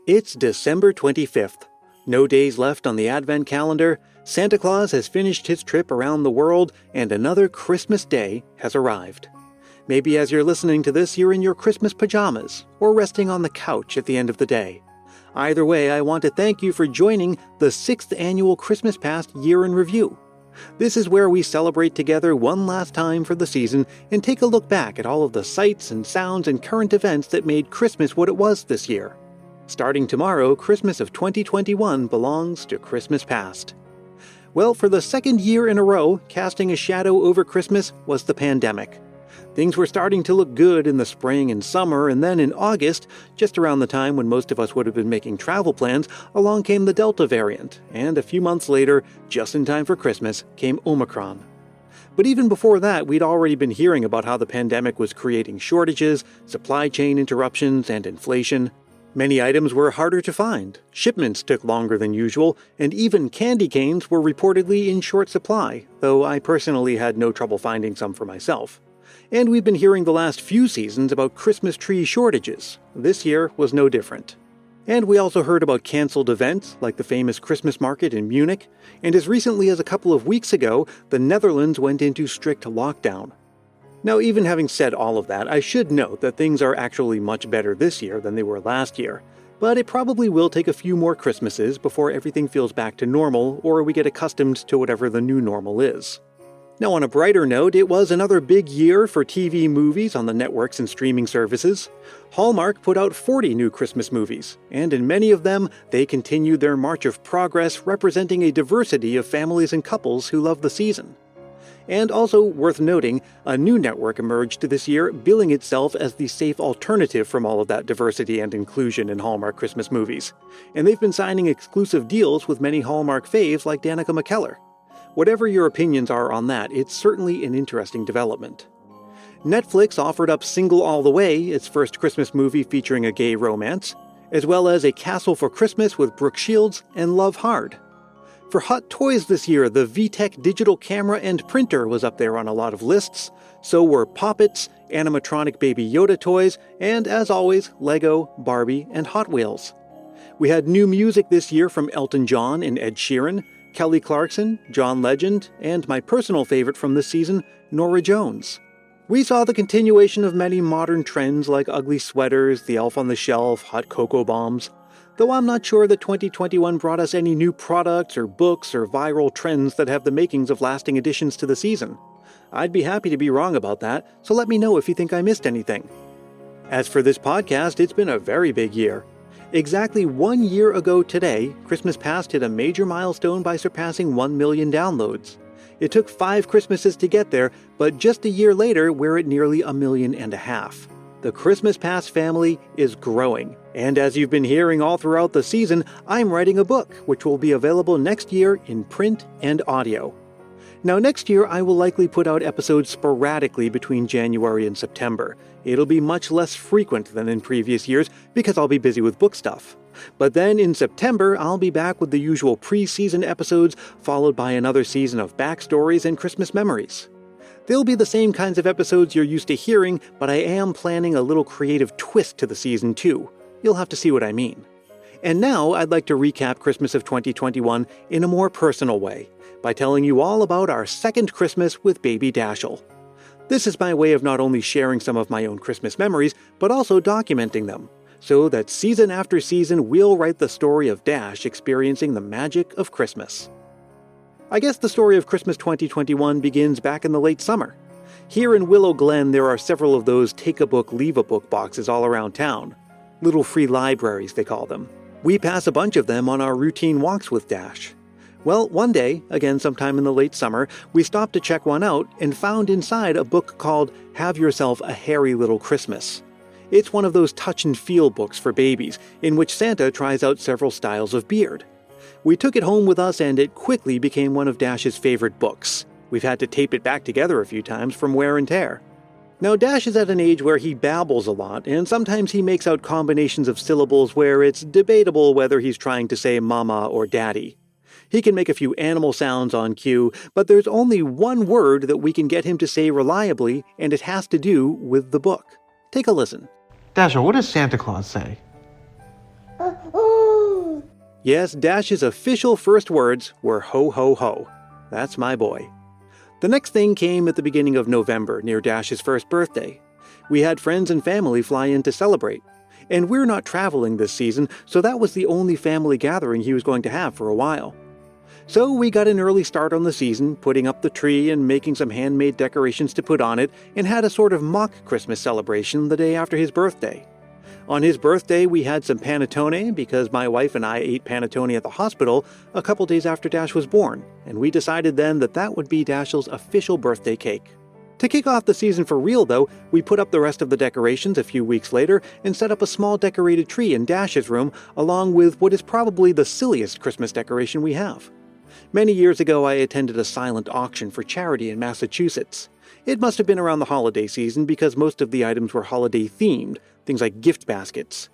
It's December 25th. No days left on the Advent calendar, Santa Claus has finished his trip around the world, and another Christmas day has arrived. Maybe as you're listening to this, you're in your Christmas pajamas, or resting on the couch at the end of the day. Either way, I want to thank you for joining the 6th annual Christmas Past Year in Review. This is where we celebrate together one last time for the season and take a look back at all of the sights and sounds and current events that made Christmas what it was this year. Starting tomorrow, Christmas of 2021 belongs to Christmas Past. Well, for the second year in a row, casting a shadow over Christmas was the pandemic. Things were starting to look good in the spring and summer, and then in August, just around the time when most of us would have been making travel plans, along came the Delta variant, and a few months later, just in time for Christmas, came Omicron. But even before that, we'd already been hearing about how the pandemic was creating shortages, supply chain interruptions, and inflation. Many items were harder to find, shipments took longer than usual, and even candy canes were reportedly in short supply, though I personally had no trouble finding some for myself. And we've been hearing the last few seasons about Christmas tree shortages. This year was no different. And we also heard about cancelled events, like the famous Christmas market in Munich, and as recently as a couple of weeks ago, the Netherlands went into strict lockdown. Now, even having said all of that, I should note that things are actually much better this year than they were last year. But it probably will take a few more Christmases before everything feels back to normal, or we get accustomed to whatever the new normal is. Now, on a brighter note, it was another big year for TV movies on the networks and streaming services. Hallmark put out 40 new Christmas movies, and in many of them, they continued their march of progress, representing a diversity of families and couples who love the season. And also worth noting, a new network emerged this year, billing itself as the safe alternative from all of that diversity and inclusion in Hallmark Christmas movies. And they've been signing exclusive deals with many Hallmark faves like Danica McKellar. Whatever your opinions are on that, it's certainly an interesting development. Netflix offered up Single All the Way, its first Christmas movie featuring a gay romance, as well as A Castle for Christmas with Brooke Shields and Love Hard. For hot toys this year, the VTech digital camera and printer was up there on a lot of lists, so were Poppets, animatronic Baby Yoda toys, and as always, Lego, Barbie, and Hot Wheels. We had new music this year from Elton John and Ed Sheeran, Kelly Clarkson, John Legend, and my personal favorite from this season, Norah Jones. We saw the continuation of many modern trends like ugly sweaters, the elf on the shelf, hot cocoa bombs. Though I'm not sure that 2021 brought us any new products or books or viral trends that have the makings of lasting additions to the season. I'd be happy to be wrong about that, so let me know if you think I missed anything. As for this podcast, it's been a very big year. Exactly 1 year ago today, Christmas Past hit a major milestone by surpassing 1 million downloads. It took 5 Christmases to get there, but just a year later, we're at nearly 1.5 million. The Christmas Past family is growing, and as you've been hearing all throughout the season, I'm writing a book, which will be available next year in print and audio. Now next year, I will likely put out episodes sporadically between January and September. It'll be much less frequent than in previous years because I'll be busy with book stuff. But then in September, I'll be back with the usual pre-season episodes, followed by another season of backstories and Christmas memories. They'll be the same kinds of episodes you're used to hearing, but I am planning a little creative twist to the season too. You'll have to see what I mean. And now I'd like to recap Christmas of 2021 in a more personal way, by telling you all about our second Christmas with baby Dashiell. This is my way of not only sharing some of my own Christmas memories, but also documenting them, so that season after season we'll write the story of Dash experiencing the magic of Christmas. I guess the story of Christmas 2021 begins back in the late summer. Here in Willow Glen there are several of those take-a-book, leave-a-book boxes all around town. Little free libraries, they call them. We pass a bunch of them on our routine walks with Dash. Well, one day, again sometime in the late summer, we stopped to check one out and found inside a book called Have Yourself a Hairy Little Christmas. It's one of those touch-and-feel books for babies, in which Santa tries out several styles of beard. We took it home with us and it quickly became one of Dash's favorite books. We've had to tape it back together a few times from wear and tear. Now, Dash is at an age where he babbles a lot, and sometimes he makes out combinations of syllables where it's debatable whether he's trying to say mama or daddy. He can make a few animal sounds on cue, but there's only one word that we can get him to say reliably, and it has to do with the book. Take a listen. Dashiell, what does Santa Claus say? Yes, Dash's official first words were ho ho ho. That's my boy. The next thing came at the beginning of November, near Dash's first birthday. We had friends and family fly in to celebrate. And we're not traveling this season, so that was the only family gathering he was going to have for a while. So we got an early start on the season, putting up the tree and making some handmade decorations to put on it, and had a sort of mock Christmas celebration the day after his birthday. On his birthday, we had some panettone because my wife and I ate panettone at the hospital a couple days after Dash was born, and we decided then that that would be Dash's official birthday cake. To kick off the season for real, though, we put up the rest of the decorations a few weeks later and set up a small decorated tree in Dash's room, along with what is probably the silliest Christmas decoration we have. Many years ago, I attended a silent auction for charity in Massachusetts. It must have been around the holiday season because most of the items were holiday-themed, things like gift baskets.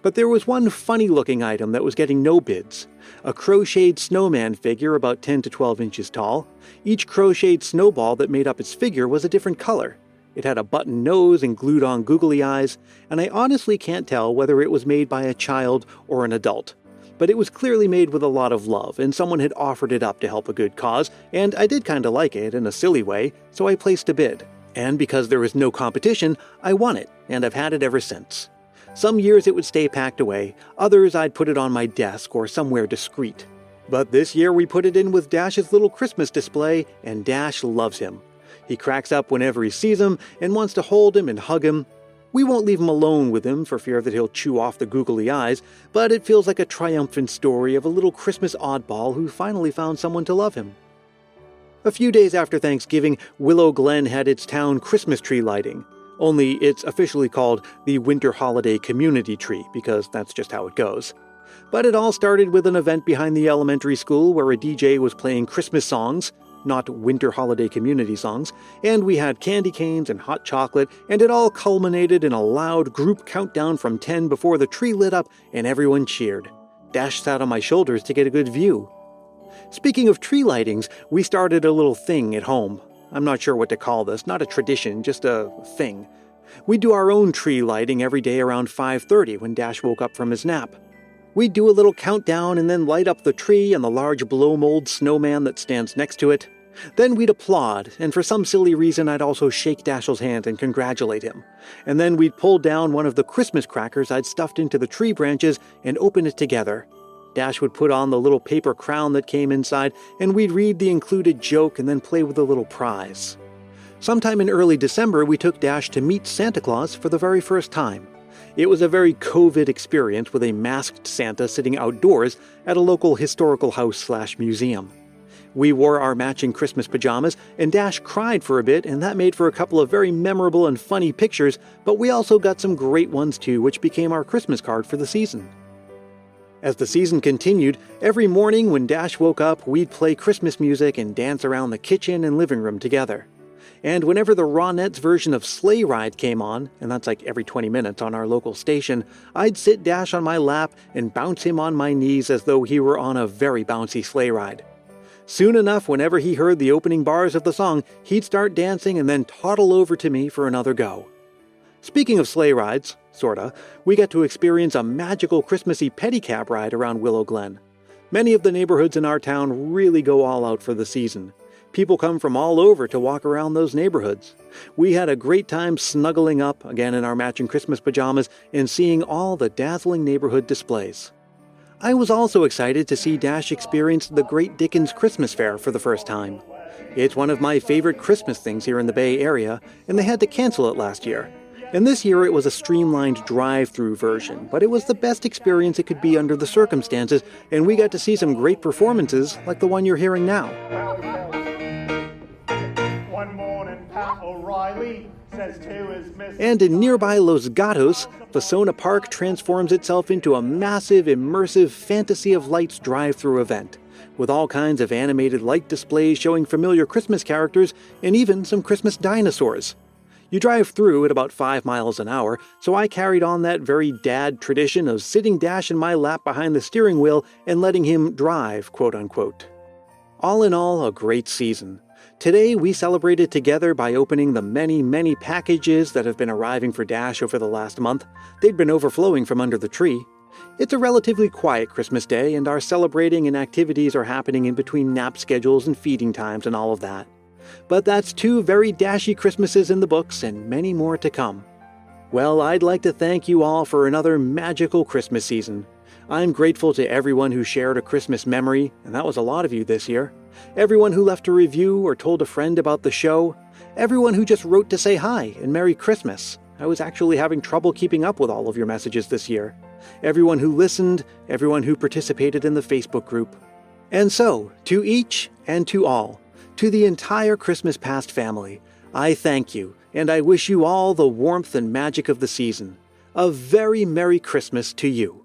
But there was one funny-looking item that was getting no bids. A crocheted snowman figure about 10 to 12 inches tall. Each crocheted snowball that made up its figure was a different color. It had a button nose and glued-on googly eyes, and I honestly can't tell whether it was made by a child or an adult. But it was clearly made with a lot of love, and someone had offered it up to help a good cause, and I did kinda like it in a silly way, so I placed a bid. And because there was no competition, I won it, and I've had it ever since. Some years it would stay packed away, others I'd put it on my desk or somewhere discreet. But this year we put it in with Dash's little Christmas display, and Dash loves him. He cracks up whenever he sees him and wants to hold him and hug him. We won't leave him alone with him for fear that he'll chew off the googly eyes, but it feels like a triumphant story of a little Christmas oddball who finally found someone to love him. A few days after Thanksgiving, Willow Glen had its town Christmas tree lighting. Only it's officially called the Winter Holiday Community Tree, because that's just how it goes. But it all started with an event behind the elementary school where a DJ was playing Christmas songs, not winter holiday community songs, and we had candy canes and hot chocolate, and it all culminated in a loud group countdown from 10 before the tree lit up and everyone cheered. Dash sat on my shoulders to get a good view. Speaking of tree lightings, we started a little thing at home. I'm not sure what to call this, not a tradition, just a thing. We do our own tree lighting every day around 5:30 when Dash woke up from his nap. We'd do a little countdown and then light up the tree and the large blow-mold snowman that stands next to it. Then we'd applaud, and for some silly reason I'd also shake Dashiell's hand and congratulate him. And then we'd pull down one of the Christmas crackers I'd stuffed into the tree branches and open it together. Dash would put on the little paper crown that came inside, and we'd read the included joke and then play with the little prize. Sometime in early December, we took Dash to meet Santa Claus for the very first time. It was a very COVID experience with a masked Santa sitting outdoors at a local historical house/museum. We wore our matching Christmas pajamas, and Dash cried for a bit, and that made for a couple of very memorable and funny pictures, but we also got some great ones too, which became our Christmas card for the season. As the season continued, every morning when Dash woke up, we'd play Christmas music and dance around the kitchen and living room together. And whenever the Ronettes version of Sleigh Ride came on, and that's like every 20 minutes on our local station, I'd sit Dash on my lap and bounce him on my knees as though he were on a very bouncy sleigh ride. Soon enough, whenever he heard the opening bars of the song, he'd start dancing and then toddle over to me for another go. Speaking of sleigh rides, sorta, we got to experience a magical Christmassy pedicab ride around Willow Glen. Many of the neighborhoods in our town really go all out for the season. People come from all over to walk around those neighborhoods. We had a great time snuggling up, again in our matching Christmas pajamas, and seeing all the dazzling neighborhood displays. I was also excited to see Dash experience the Great Dickens Christmas Fair for the first time. It's one of my favorite Christmas things here in the Bay Area, and they had to cancel it last year. And this year it was a streamlined drive-through version, but it was the best experience it could be under the circumstances, and we got to see some great performances like the one you're hearing now. One morning, Pat O'Reilly says to his miss... And in nearby Los Gatos, Vasona Park transforms itself into a massive, immersive Fantasy of Lights drive-through event, with all kinds of animated light displays showing familiar Christmas characters and even some Christmas dinosaurs. You drive through at about 5 miles an hour, so I carried on that very dad tradition of sitting Dash in my lap behind the steering wheel and letting him drive, quote-unquote. All in all, a great season. Today, we celebrated together by opening the many, many packages that have been arriving for Dash over the last month. They'd been overflowing from under the tree. It's a relatively quiet Christmas day, and our celebrating and activities are happening in between nap schedules and feeding times and all of that. But that's 2 very dashy Christmases in the books and many more to come. Well, I'd like to thank you all for another magical Christmas season. I'm grateful to everyone who shared a Christmas memory, and that was a lot of you this year. Everyone who left a review or told a friend about the show. Everyone who just wrote to say hi and Merry Christmas. I was actually having trouble keeping up with all of your messages this year. Everyone who listened, everyone who participated in the Facebook group. And so, to each and to all, to the entire Christmas Past family, I thank you, and I wish you all the warmth and magic of the season. A very Merry Christmas to you.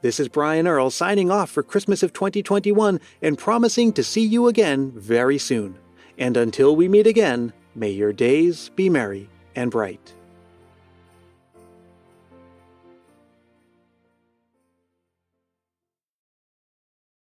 This is Brian Earl signing off for Christmas of 2021 and promising to see you again very soon. And until we meet again, may your days be merry and bright.